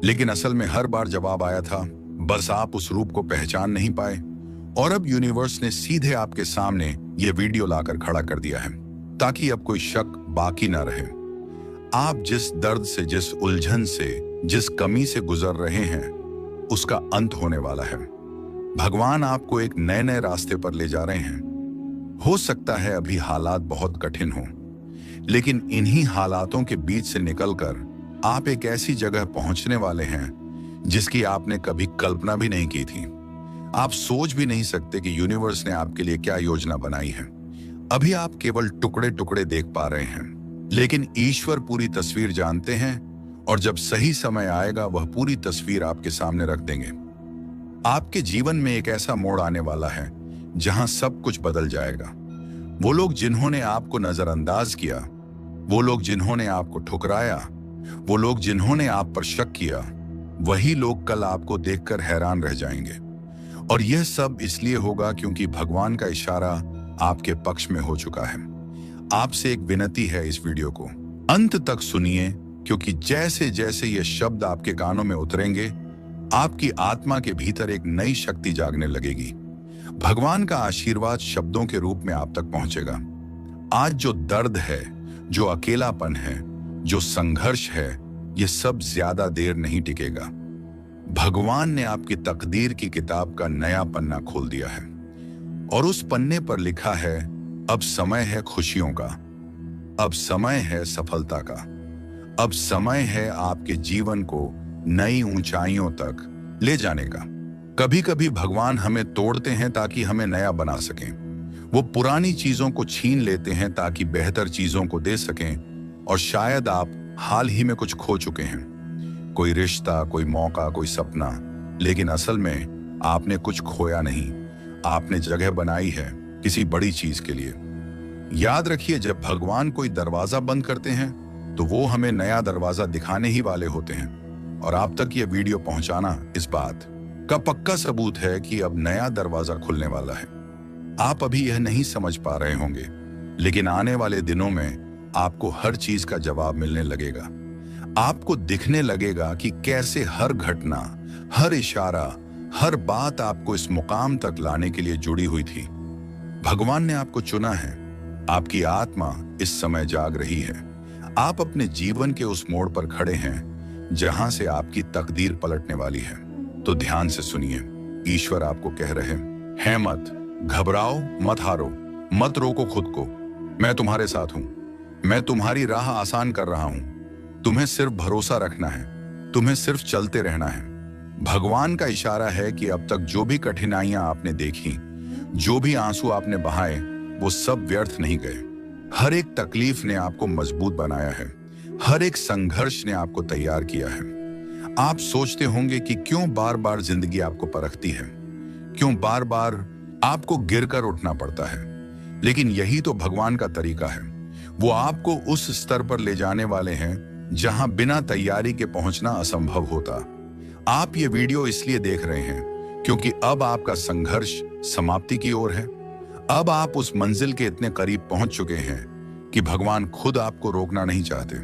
लेकिन असल में हर बार जवाब आया था, बस आप उस रूप को पहचान नहीं पाए। और अब यूनिवर्स ने सीधे आपके सामने यह वीडियो लाकर खड़ा कर दिया है ताकि अब कोई शक बाकी ना रहे। आप जिस दर्द से, जिस उलझन से, जिस कमी से गुजर रहे हैं, उसका अंत होने वाला है। भगवान आपको एक नए नए रास्ते पर ले जा रहे हैं। हो सकता है अभी हालात बहुत कठिन हो, लेकिन इन्हीं हालातों के बीच से निकलकर आप एक ऐसी जगह पहुंचने वाले हैं जिसकी आपने कभी कल्पना भी नहीं की थी। आप सोच भी नहीं सकते कि यूनिवर्स ने आपके लिए क्या योजना बनाई है। अभी आप केवल टुकड़े टुकड़े देख पा रहे हैं, लेकिन ईश्वर पूरी तस्वीर जानते हैं और जब सही समय आएगा वह पूरी तस्वीर आपके सामने रख देंगे। आपके जीवन में एक ऐसा मोड़ आने वाला है जहां सब कुछ बदल जाएगा। वो लोग जिन्होंने आपको नजरअंदाज किया, वो लोग जिन्होंने आपको ठुकराया, वो लोग जिन्होंने आप पर शक किया, वही लोग कल आपको देखकर हैरान रह जाएंगे। और यह सब इसलिए होगा क्योंकि भगवान का इशारा आपके पक्ष में हो चुका है। आपसे एक विनती है, इस वीडियो को अंत तक सुनिए, क्योंकि जैसे जैसे ये शब्द आपके कानों में उतरेंगे आपकी आत्मा के भीतर एक नई शक्ति जागने लगेगी। भगवान का आशीर्वाद शब्दों के रूप में आप तक पहुंचेगा। आज जो दर्द है, जो अकेलापन है, जो संघर्ष है, ये सब ज्यादा देर नहीं टिकेगा। भगवान ने आपकी तकदीर की किताब का नया पन्ना खोल दिया है और उस पन्ने पर लिखा है, अब समय है खुशियों का, अब समय है सफलता का, अब समय है आपके जीवन को नई ऊंचाइयों तक ले जाने का। कभी कभी भगवान हमें तोड़ते हैं ताकि हमें नया बना सकें। वो पुरानी चीजों को छीन लेते हैं ताकि बेहतर चीजों को दे सकें। और शायद आप हाल ही में कुछ खो चुके हैं, कोई रिश्ता, कोई मौका, कोई सपना, लेकिन असल में आपने कुछ खोया नहीं, आपने जगह बनाई है किसी बड़ी चीज के लिए। याद रखिए, जब भगवान कोई दरवाजा बंद करते हैं तो वो हमें नया दरवाजा दिखाने ही वाले होते हैं। और आप तक ये वीडियो पहुंचाना इस बात का पक्का सबूत है कि अब नया दरवाजा खुलने वाला है। आप अभी यह नहीं समझ पा रहे होंगे, लेकिन आने वाले दिनों में आपको हर चीज का जवाब मिलने लगेगा। आपको दिखने लगेगा कि कैसे हर घटना, हर इशारा, हर बात आपको इस मुकाम तक लाने के लिए जुड़ी हुई थी। भगवान ने आपको चुना है। आपकी आत्मा इस समय जाग रही है। आप अपने जीवन के उस मोड़ पर खड़े हैं जहां से आपकी तकदीर पलटने वाली है। तो ध्यान से सुनिए, ईश्वर आपको कह रहे हैं, मत घबराओ, मत हारो, मत रोको खुद को। मैं तुम्हारे साथ हूं, मैं तुम्हारी राह आसान कर रहा हूं। तुम्हें सिर्फ भरोसा रखना है, तुम्हें सिर्फ चलते रहना है। भगवान का इशारा है कि अब तक जो भी कठिनाइयां आपने देखी, जो भी आंसू आपने बहाए, वो सब व्यर्थ नहीं गए। हर एक तकलीफ ने आपको मजबूत बनाया है, हर एक संघर्ष ने आपको तैयार किया है। आप सोचते होंगे कि क्यों बार बार जिंदगी आपको परखती है, क्यों बार बार आपको गिरकर उठना पड़ता है। लेकिन यही तो भगवान का तरीका है। वो आपको उस स्तर पर ले जाने वाले हैं जहां बिना तैयारी के पहुंचना असंभव होता। आप ये वीडियो इसलिए देख रहे हैं क्योंकि अब आपका संघर्ष समाप्ति की ओर है। अब आप उस मंजिल के इतने करीब पहुंच चुके हैं कि भगवान खुद आपको रोकना नहीं चाहते।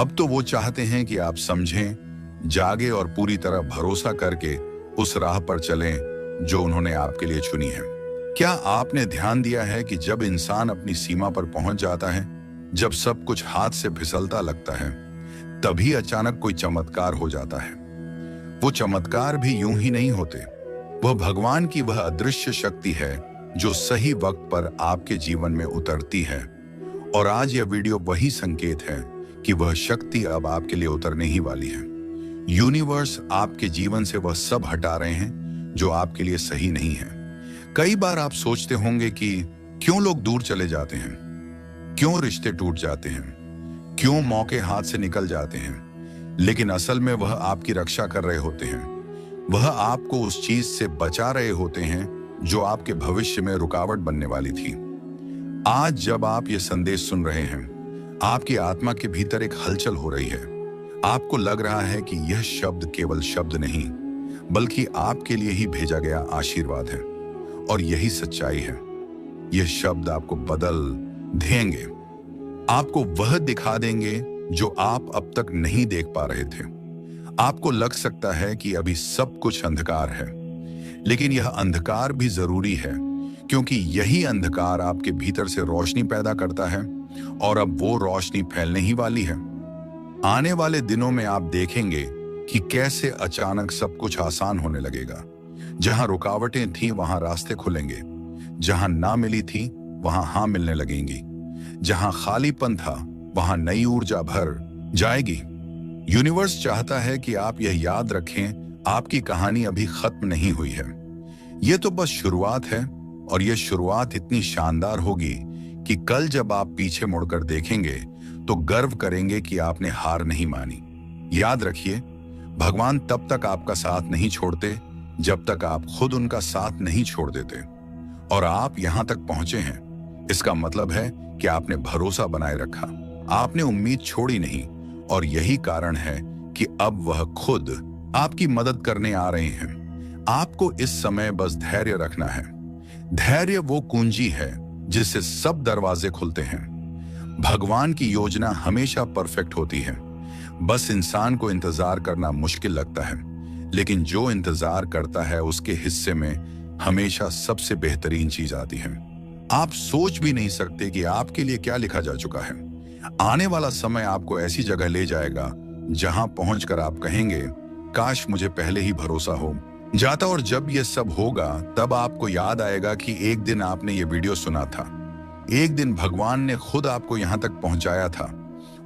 अब तो वो चाहते हैं कि आप समझें, जागे और पूरी तरह भरोसा करके उस राह पर चलें जो उन्होंने आपके लिए चुनी है। क्या आपने ध्यान दिया है कि जब इंसान अपनी सीमा पर पहुंच जाता है, जब सब कुछ हाथ से फिसलता लगता है, तभी अचानक कोई चमत्कार हो जाता है। वो चमत्कार भी यूं ही नहीं होते। वह भगवान की वह अदृश्य शक्ति है जो सही वक्त पर आपके जीवन में उतरती है। और आज यह वीडियो वही संकेत है कि वह शक्ति अब आपके लिए उतरने ही वाली है। यूनिवर्स आपके जीवन से वह सब हटा रहे हैं जो आपके लिए सही नहीं है। कई बार आप सोचते होंगे कि क्यों लोग दूर चले जाते हैं, क्यों रिश्ते टूट जाते हैं, क्यों मौके हाथ से निकल जाते हैं। लेकिन असल में वह आपकी रक्षा कर रहे होते हैं। वह आपको उस चीज से बचा रहे होते हैं जो आपके भविष्य में रुकावट बनने वाली थी। आज जब आप ये संदेश सुन रहे हैं, आपकी आत्मा के भीतर एक हलचल हो रही है। आपको लग रहा है कि यह शब्द केवल शब्द नहीं, बल्कि आपके लिए ही भेजा गया आशीर्वाद है। और यही सच्चाई है। यह शब्द आपको बदल देंगे, आपको वह दिखा देंगे जो आप अब तक नहीं देख पा रहे थे। आपको लग सकता है कि अभी सब कुछ अंधकार है, लेकिन यह अंधकार भी जरूरी है, क्योंकि यही अंधकार आपके भीतर से रोशनी पैदा करता है और अब वो रोशनी फैलने ही वाली है। आने वाले दिनों में आप देखेंगे कि कैसे अचानक सब कुछ आसान होने लगेगा। जहां रुकावटें थीं वहां रास्ते खुलेंगे, जहां ना मिली थी वहां हाँ मिलने लगेंगी, जहां खालीपन था वहां नई ऊर्जा भर जाएगी। यूनिवर्स चाहता है कि आप यह याद रखें, आपकी कहानी अभी खत्म नहीं हुई है। यह तो बस शुरुआत है, और यह शुरुआत इतनी शानदार होगी कि कल जब आप पीछे मुड़कर देखेंगे तो गर्व करेंगे कि आपने हार नहीं मानी। याद रखिए, भगवान तब तक आपका साथ नहीं छोड़ते जब तक आप खुद उनका साथ नहीं छोड़ देते। और आप यहां तक पहुंचे हैं, इसका मतलब है कि आपने भरोसा बनाए रखा, आपने उम्मीद छोड़ी नहीं, और यही कारण है कि अब वह खुद आपकी मदद करने आ रहे हैं। आपको इस समय बस धैर्य रखना है। धैर्य वो कुंजी है जिससे सब दरवाजे खुलते हैं। भगवान की योजना हमेशा परफेक्ट होती है, बस इंसान को इंतजार करना मुश्किल लगता है, लेकिन जो इंतजार करता है उसके हिस्से में हमेशा सबसे बेहतरीन चीज आती है। आप सोच भी नहीं सकते कि आपके लिए क्या लिखा जा चुका है। आने वाला समय आपको ऐसी जगह ले जाएगा जहां पहुंचकर आप कहेंगे, काश मुझे पहले ही भरोसा हो जाता। और जब यह सब होगा तब आपको याद आएगा कि एक दिन आपने ये वीडियो सुना था, एक दिन भगवान ने खुद आपको यहां तक पहुंचाया था,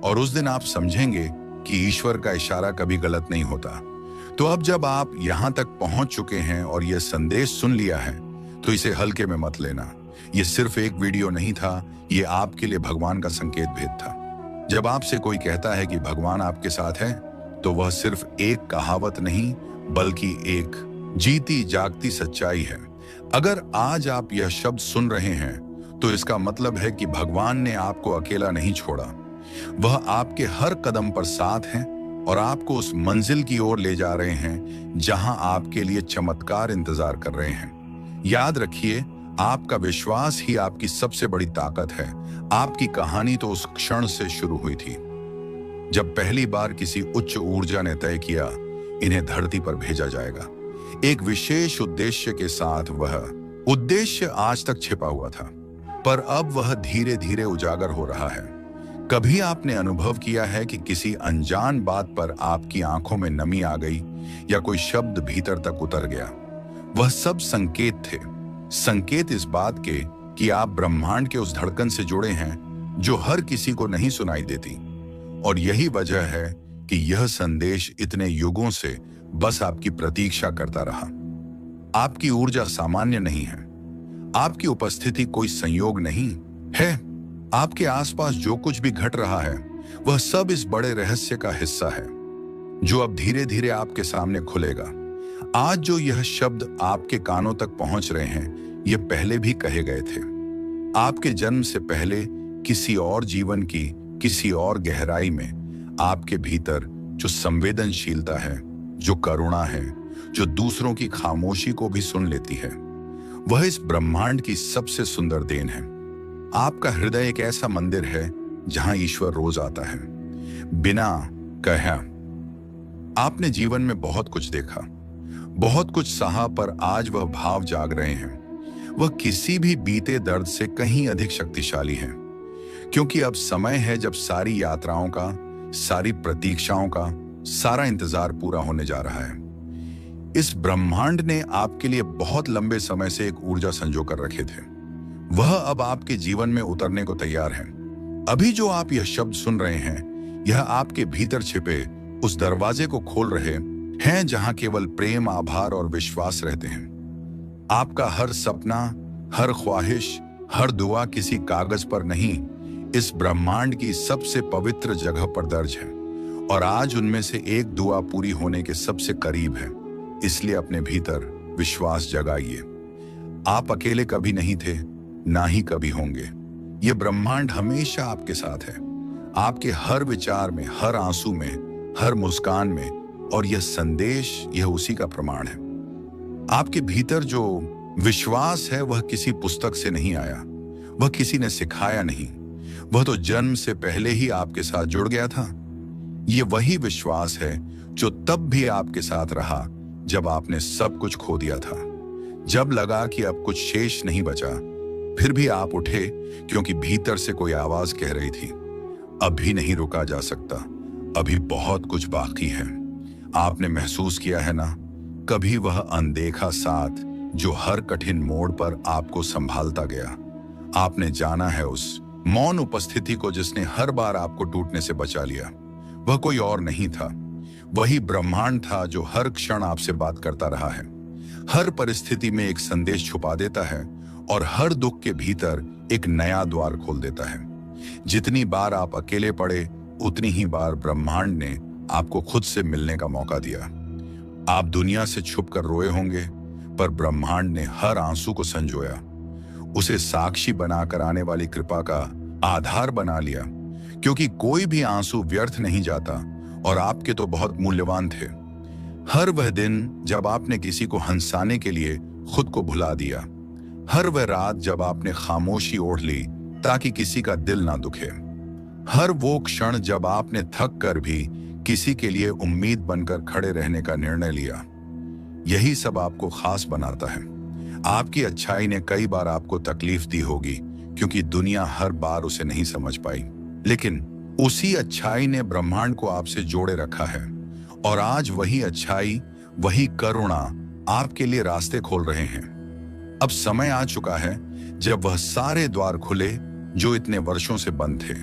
और उस दिन आप समझेंगे कि ईश्वर का इशारा कभी गलत नहीं होता। तो अब जब आप यहां तक पहुंच चुके हैं और यह संदेश सुन लिया है, तो इसे हल्के में मत लेना। यह सिर्फ एक वीडियो नहीं था, यह आपके लिए भगवान का संकेत भेद था। जब आपसे कोई कहता है कि भगवान आपके साथ है, तो वह सिर्फ एक कहावत नहीं बल्कि एक जीती जागती सच्चाई है। अगर आज आप यह शब्द सुन रहे हैं तो इसका मतलब है कि भगवान ने आपको अकेला नहीं छोड़ा। वह आपके हर कदम पर साथ हैं और आपको उस मंजिल की ओर ले जा रहे हैं जहां आपके लिए चमत्कार इंतजार कर रहे हैं। याद रखिए, आपका विश्वास ही आपकी सबसे बड़ी ताकत है। आपकी कहानी तो उस क्षण से शुरू हुई थी जब पहली बार किसी उच्च ऊर्जा ने तय किया, इन्हें धरती पर भेजा जाएगा एक विशेष उद्देश्य के साथ। वह उद्देश्य आज तक छिपा हुआ था, पर अब वह धीरे धीरे उजागर हो रहा है। कभी आपने अनुभव किया है कि किसी अनजान बात पर आपकी आंखों में नमी आ गई या कोई शब्द भीतर तक उतर गया? वह सब संकेत थे, संकेत इस बात के कि आप ब्रह्मांड के उस धड़कन से जुड़े हैं जो हर किसी को नहीं सुनाई देती। और यही वजह है कि यह संदेश इतने युगों से बस आपकी प्रतीक्षा करता रहा। आपकी ऊर्जा सामान्य नहीं है, आपकी उपस्थिति कोई संयोग नहीं है। आपके आसपास जो कुछ भी घट रहा है वह सब इस बड़े रहस्य का हिस्सा है जो अब धीरे धीरे आपके सामने खुलेगा। आज जो यह शब्द आपके कानों तक पहुंच रहे हैं, ये पहले भी कहे गए थे। आपके जन्म से पहले किसी और जीवन की किसी और गहराई में आपके भीतर जो संवेदनशीलता है, जो करुणा है, जो दूसरों की खामोशी को भी सुन लेती है, वह इस ब्रह्मांड की सबसे सुंदर देन है। आपका हृदय एक ऐसा मंदिर है जहां ईश्वर रोज आता है बिना कहे। आपने जीवन में बहुत कुछ देखा, बहुत कुछ सहा, पर आज वह भाव जाग रहे हैं। वह किसी भी बीते दर्द से कहीं अधिक शक्तिशाली है, क्योंकि अब समय है जब सारी यात्राओं का, सारी प्रतीक्षाओं का, सारा इंतजार पूरा होने जा रहा है। इस ब्रह्मांड ने आपके लिए बहुत लंबे समय से एक ऊर्जा संजो कर रखे थे, वह अब आपके जीवन में उतरने को तैयार है। अभी जो आप यह शब्द सुन रहे हैं, यह आपके भीतर छिपे उस दरवाजे को खोल रहे हैं जहां केवल प्रेम, आभार और विश्वास रहते हैं। आपका हर सपना, हर ख्वाहिश, हर दुआ किसी कागज पर नहीं, इस ब्रह्मांड की सबसे पवित्र जगह पर दर्ज है। और आज उनमें से एक दुआ पूरी होने के सबसे करीब है। इसलिए अपने भीतर विश्वास जगाइए। आप अकेले कभी नहीं थे, ना ही कभी होंगे। यह ब्रह्मांड हमेशा आपके साथ है, आपके हर विचार में, हर आंसू में, हर मुस्कान में। और यह संदेश, यह उसी का प्रमाण है। आपके भीतर जो विश्वास है वह किसी पुस्तक से नहीं आया, वह किसी ने सिखाया नहीं, वह तो जन्म से पहले ही आपके साथ जुड़ गया था। यह वही विश्वास है जो तब भी आपके साथ रहा जब आपने सब कुछ खो दिया था, जब लगा कि अब कुछ शेष नहीं बचा। फिर भी आप उठे, क्योंकि भीतर से कोई आवाज कह रही थी, अभी नहीं रुका जा सकता, अभी बहुत कुछ बाकी है। आपने महसूस किया है ना, कभी वह अनदेखा साथ जो हर कठिन मोड़ पर आपको संभालता गया। आपने जाना है उस मौन उपस्थिति को जिसने हर बार आपको टूटने से बचा लिया। वह कोई और नहीं था, वही ब्रह्मांड था जो हर क्षण आपसे बात करता रहा है, हर परिस्थिति में एक संदेश छुपा देता है और हर दुख के भीतर एक नया द्वार खोल देता है। जितनी बार आप अकेले पड़े, उतनी ही बार ब्रह्मांड ने आपको खुद से मिलने का मौका दिया। आप दुनिया से छुप कर रोए होंगे, पर ब्रह्मांड ने हर आंसू को संजोया, उसे साक्षी बनाकर आने वाली कृपा का आधार बना लिया। क्योंकि कोई भी आंसू व्यर्थ नहीं जाता और आपके तो बहुत मूल्यवान थे। हर वह दिन जब आपने किसी को हंसाने के लिए खुद को भुला दिया, हर वह रात जब आपने खामोशी ओढ़ ली ताकि किसी का दिल ना दुखे, हर वो क्षण जब आपने थक कर भी किसी के लिए उम्मीद बनकर खड़े रहने का निर्णय लिया, यही सब आपको खास बनाता है। आपकी अच्छाई ने कई बार आपको तकलीफ दी होगी, क्योंकि दुनिया हर बार उसे नहीं समझ पाई, लेकिन उसी अच्छाई ने ब्रह्मांड को आपसे जोड़े रखा है। और आज वही अच्छाई, वही करुणा आपके लिए रास्ते खोल रहे हैं। अब समय आ चुका है जब वह सारे द्वार खुले जो इतने वर्षों से बंद थे।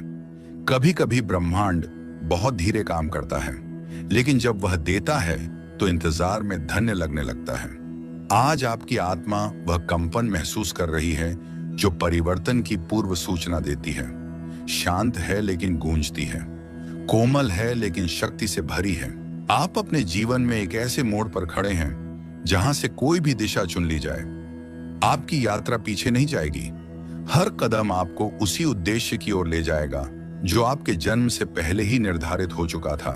कभी कभी ब्रह्मांड बहुत धीरे काम करता है, लेकिन जब वह देता है तो इंतजार में धन्य लगने लगता है। आज आपकी आत्मा वह कंपन महसूस कर रही है जो परिवर्तन की पूर्व सूचना देती है। शांत है लेकिन गूंजती है, कोमल है लेकिन शक्ति से भरी है। आप अपने जीवन में एक ऐसे मोड़ पर खड़े हैं जहां से कोई भी दिशा चुन ली जाए, आपकी यात्रा पीछे नहीं जाएगी। हर कदम आपको उसी उद्देश्य की ओर ले जाएगा जो आपके जन्म से पहले ही निर्धारित हो चुका था।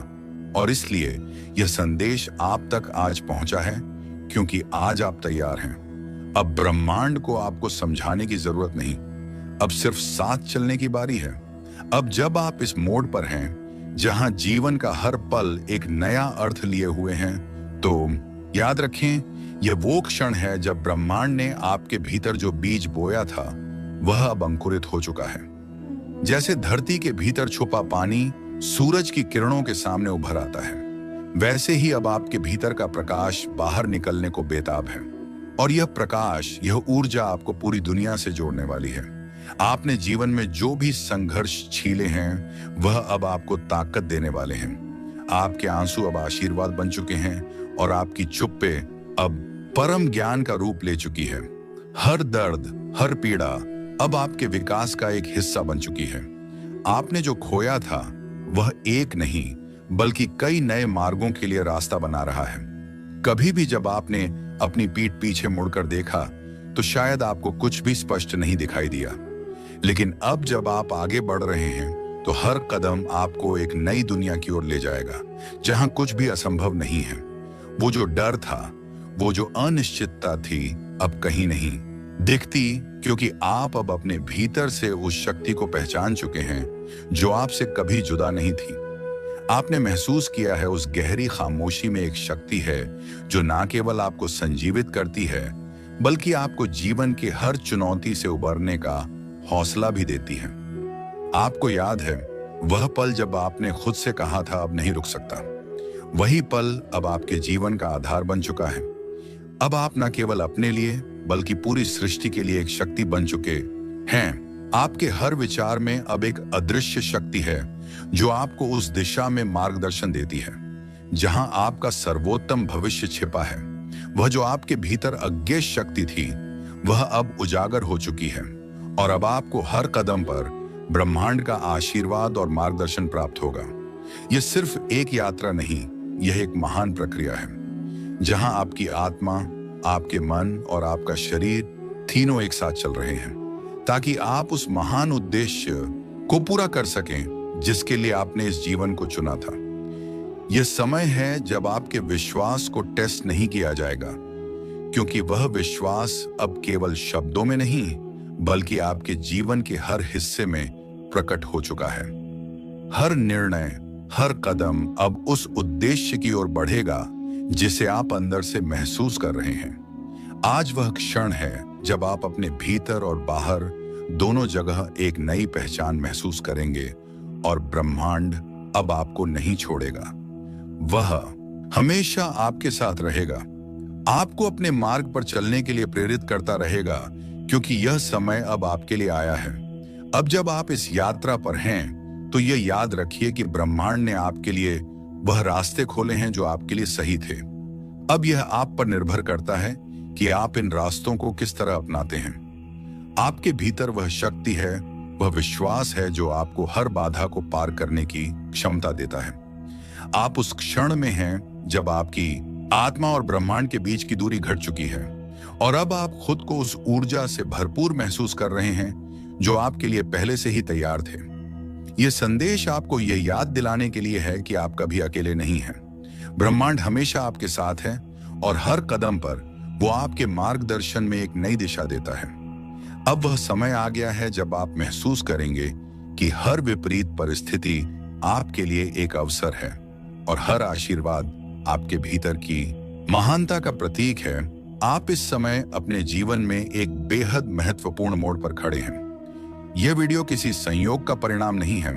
और इसलिए यह संदेश आप तक आज पहुंचा है, क्योंकि आज आप तैयार हैं। अब ब्रह्मांड को आपको समझाने की जरूरत नहीं, अब सिर्फ साथ चलने की बारी है। अब जब आप इस मोड़ पर हैं जहां जीवन का हर पल एक नया अर्थ लिए हुए हैं, तो याद रखें, यह वो क्षण है जब ब्रह्मांड ने आपके भीतर जो बीज बोया था वह अब अंकुरित हो चुका है। जैसे धरती के भीतर छुपा पानी सूरज की किरणों के सामने उभर आता है, वैसे ही अब आपके भीतर का प्रकाश बाहर निकलने को बेताब है। और यह प्रकाश, यह ऊर्जा आपको पूरी दुनिया से जोड़ने वाली है। आपने जीवन में जो भी संघर्ष छीले हैं वह अब आपको ताकत देने वाले हैं। आपके आंसू अब आशीर्वाद बन चुके हैं और आपकी चुप्पे अब परम ज्ञान का रूप ले चुकी है। हर दर्द, हर पीड़ा अब आपके विकास का एक हिस्सा बन चुकी है। आपने जो खोया था वह एक नहीं बल्कि कई नए मार्गों के लिए रास्ता बना रहा है। कभी भी जब आपने अपनी पीठ पीछे मुड़कर देखा तो शायद आपको कुछ भी स्पष्ट नहीं दिखाई दिया, लेकिन अब जब आप आगे बढ़ रहे हैं तो हर कदम आपको एक नई दुनिया की ओर ले जाएगा जहां कुछ भी असंभव नहीं है। वो जो डर था, वो जो अनिश्चितता थी, अब कहीं नहीं दिखती, क्योंकि आप अब अपने भीतर से उस शक्ति को पहचान चुके हैं जो आपसे कभी जुदा नहीं थी। आपने महसूस किया है उस गहरी खामोशी में एक शक्ति है जो ना केवल आपको संजीवित करती है बल्कि आपको जीवन के हर चुनौती से उबरने का हौसला भी देती है। आपको याद है वह पल जब आपने खुद से कहा था अब नहीं रुक सकता? वही पल अब आपके जीवन का आधार बन चुका है। अब आप न केवल अपने लिए बल्कि पूरी सृष्टि के लिए एक शक्ति बन चुके हैं। आपके हर विचार में अब एक अदृश्य शक्ति है जो आपको उस दिशा में मार्गदर्शन देती है जहां आपका सर्वोत्तम भविष्य छिपा है। वह जो आपके भीतर अज्ञेय शक्ति थी वह अब उजागर हो चुकी है और अब आपको हर कदम पर ब्रह्मांड का आशीर्वाद और मार्गदर्शन प्राप्त होगा। यह सिर्फ एक यात्रा नहीं, यह एक महान प्रक्रिया है जहां आपकी आत्मा, आपके मन और आपका शरीर तीनों एक साथ चल रहे हैं ताकि आप उस महान उद्देश्य को पूरा कर सकें जिसके लिए आपने इस जीवन को चुना था। यह समय है जब आपके विश्वास को टेस्ट नहीं किया जाएगा, क्योंकि वह विश्वास अब केवल शब्दों में नहीं बल्कि आपके जीवन के हर हिस्से में प्रकट हो चुका है। हर निर्णय, हर कदम अब उस उद्देश्य की ओर बढ़ेगा जिसे आप अंदर से महसूस कर रहे हैं। आज वह क्षण है जब आप अपने भीतर और बाहर दोनों जगह एक नई पहचान महसूस करेंगे और ब्रह्मांड अब आपको नहीं छोड़ेगा। वह हमेशा आपके साथ रहेगा, आपको अपने मार्ग पर चलने के लिए प्रेरित करता रहेगा, क्योंकि यह समय अब आपके लिए आया है। अब जब आप इस यात्रा पर हैं, तो यह याद रखिए कि ब्रह्मांड ने आपके लिए वह रास्ते खोले हैं जो आपके लिए सही थे। अब यह आप पर निर्भर करता है कि आप इन रास्तों को किस तरह अपनाते हैं। आपके भीतर वह शक्ति है, वह विश्वास है जो आपको हर बाधा को पार करने की क्षमता देता है। आप उस क्षण में हैं जब आपकी आत्मा और ब्रह्मांड के बीच की दूरी घट चुकी है, और अब आप खुद को उस ऊर्जा से भरपूर महसूस कर रहे हैं जो आपके लिए पहले से ही तैयार थे। यह संदेश आपको यह याद दिलाने के लिए है कि आप कभी अकेले नहीं हैं। ब्रह्मांड हमेशा आपके साथ है और हर कदम पर वो आपके मार्गदर्शन में एक नई दिशा देता है। अब वह समय आ गया है जब आप महसूस करेंगे कि हर विपरीत परिस्थिति आपके लिए एक अवसर है और हर आशीर्वाद आपके भीतर की महानता का प्रतीक है। आप इस समय अपने जीवन में एक बेहद महत्वपूर्ण मोड़ पर खड़े हैं। यह वीडियो किसी संयोग का परिणाम नहीं है,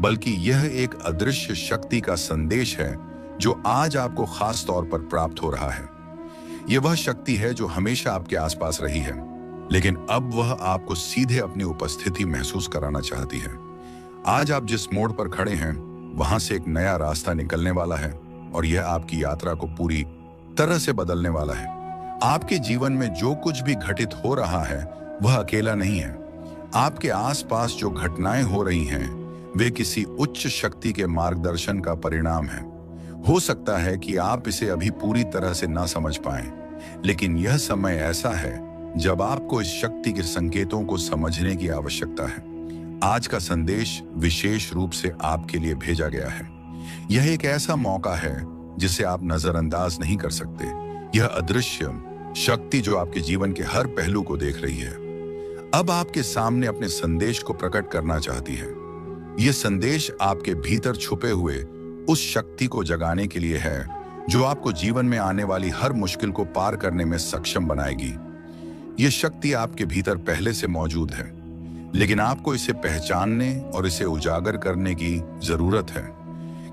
बल्कि यह एक अदृश्य शक्ति का संदेश है जो आज आपको खास तौर पर प्राप्त हो रहा है। यह वह शक्ति है जो हमेशा आपके आसपास रही है, लेकिन अब वह आपको सीधे अपनी उपस्थिति महसूस कराना चाहती है। आज आप जिस मोड़ पर खड़े हैं, वहां से एक नया रास्ता निकलने वाला है और यह आपकी यात्रा को पूरी तरह से बदलने वाला है। आपके जीवन में जो कुछ भी घटित हो रहा है, वह अकेला नहीं है। आपके आसपास जो घटनाएं हो रही हैं, वे किसी उच्च शक्ति के मार्गदर्शन का परिणाम है। हो सकता है कि आप इसे अभी पूरी तरह से ना समझ पाएं, लेकिन यह समय ऐसा है जब आपको इस शक्ति के संकेतों को समझने की आवश्यकता है। आज का संदेश विशेष रूप से आपके लिए भेजा गया है। यह एक ऐसा मौका है जिसे आप नजरअंदाज नहीं कर सकते। यह अदृश्य शक्ति जो आपके जीवन के हर पहलू को देख रही है, अब आपके सामने अपने संदेश को प्रकट करना चाहती है। यह संदेश आपके भीतर छुपे हुए उस शक्ति को जगाने के लिए है जो आपको जीवन में आने वाली हर मुश्किल को पार करने में सक्षम बनाएगी। यह शक्ति आपके भीतर पहले से मौजूद है, लेकिन आपको इसे पहचानने और इसे उजागर करने की जरूरत है।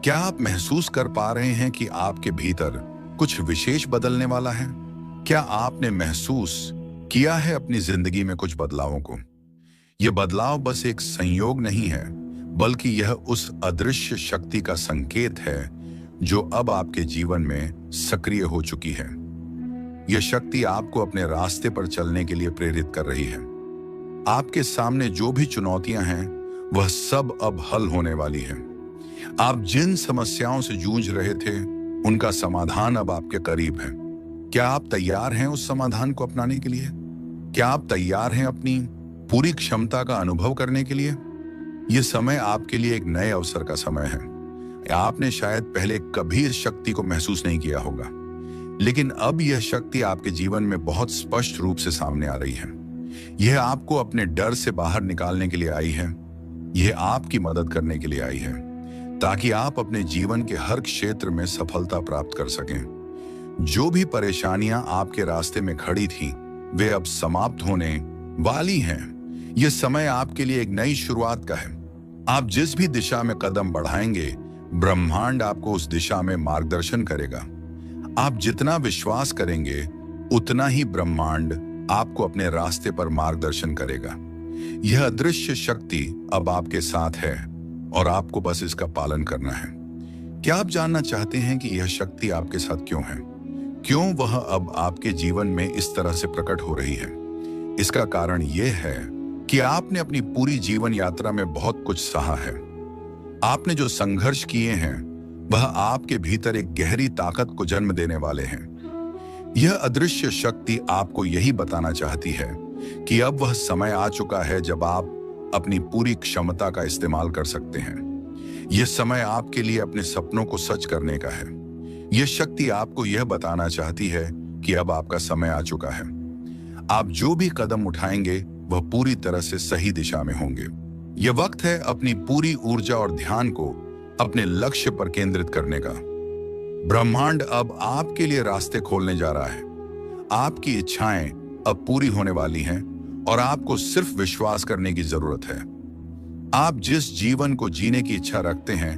क्या आप महसूस कर पा रहे हैं कि आपके भीतर कुछ विशेष बदलने वाला है? क्या आपने महसूस किया है अपनी जिंदगी में कुछ बदलावों को? यह बदलाव बस एक संयोग नहीं है, बल्कि यह उस अदृश्य शक्ति का संकेत है जो अब आपके जीवन में सक्रिय हो चुकी है। यह शक्ति आपको अपने रास्ते पर चलने के लिए प्रेरित कर रही है। आपके सामने जो भी चुनौतियां हैं, वह सब अब हल होने वाली है। आप जिन समस्याओं से जूझ रहे थे, उनका समाधान अब आपके करीब है। क्या आप तैयार हैं उस समाधान को अपनाने के लिए? क्या आप तैयार हैं अपनी पूरी क्षमता का अनुभव करने के लिए? यह समय आपके लिए एक नए अवसर का समय है। आपने शायद पहले कभी इस शक्ति को महसूस नहीं किया होगा, लेकिन अब यह शक्ति आपके जीवन में बहुत स्पष्ट रूप से सामने आ रही है। यह आपको अपने डर से बाहर निकालने के लिए आई है। यह आपकी मदद करने के लिए आई है, ताकि आप अपने जीवन के हर क्षेत्र में सफलता प्राप्त कर सकें। जो भी परेशानियां आपके रास्ते में खड़ी थीं, वे अब समाप्त होने वाली हैं। यह समय आपके लिए एक नई शुरुआत का है। आप जिस भी दिशा में कदम बढ़ाएंगे, ब्रह्मांड आपको उस दिशा में मार्गदर्शन करेगा। आप जितना विश्वास करेंगे, उतना ही ब्रह्मांड आपको अपने रास्ते पर मार्गदर्शन करेगा। यह अदृश्य शक्ति अब आपके साथ है और आपको बस इसका पालन करना है। क्या आप जानना चाहते हैं कि यह शक्ति आपके साथ क्यों है? क्यों वह अब आपके जीवन में इस तरह से प्रकट हो रही है? इसका कारण यह है कि आपने अपनी पूरी जीवन यात्रा में बहुत कुछ सहा है। आपने जो संघर्ष किए हैं, वह आपके भीतर एक गहरी ताकत को जन्म देने वाले हैं। यह अदृश्य शक्ति आपको यही बताना चाहती है कि अब वह समय आ चुका है जब आप अपनी पूरी क्षमता का इस्तेमाल कर सकते हैं। यह समय आपके लिए अपने सपनों को सच करने का है। यह शक्ति आपको यह बताना चाहती है कि अब आपका समय आ चुका है। आप जो भी कदम उठाएंगे, वह पूरी तरह से सही दिशा में होंगे। यह वक्त है अपनी पूरी ऊर्जा और ध्यान को अपने लक्ष्य पर केंद्रित करने का। ब्रह्मांड अब आपके लिए रास्ते खोलने जा रहा है। आपकी इच्छाएं अब पूरी होने वाली हैं और आपको सिर्फ विश्वास करने की जरूरत है। आप जिस जीवन को जीने की इच्छा रखते हैं,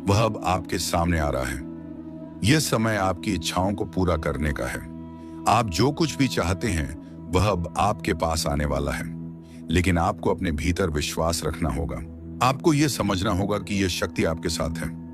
वह अब आपके सामने आ रहा है। यह समय आपकी इच्छाओं को पूरा करने का है। आप जो कुछ भी चाहते हैं वह अब आपके पास आने वाला है, लेकिन आपको अपने भीतर विश्वास रखना होगा। आपको यह समझना होगा कि यह शक्ति आपके साथ है।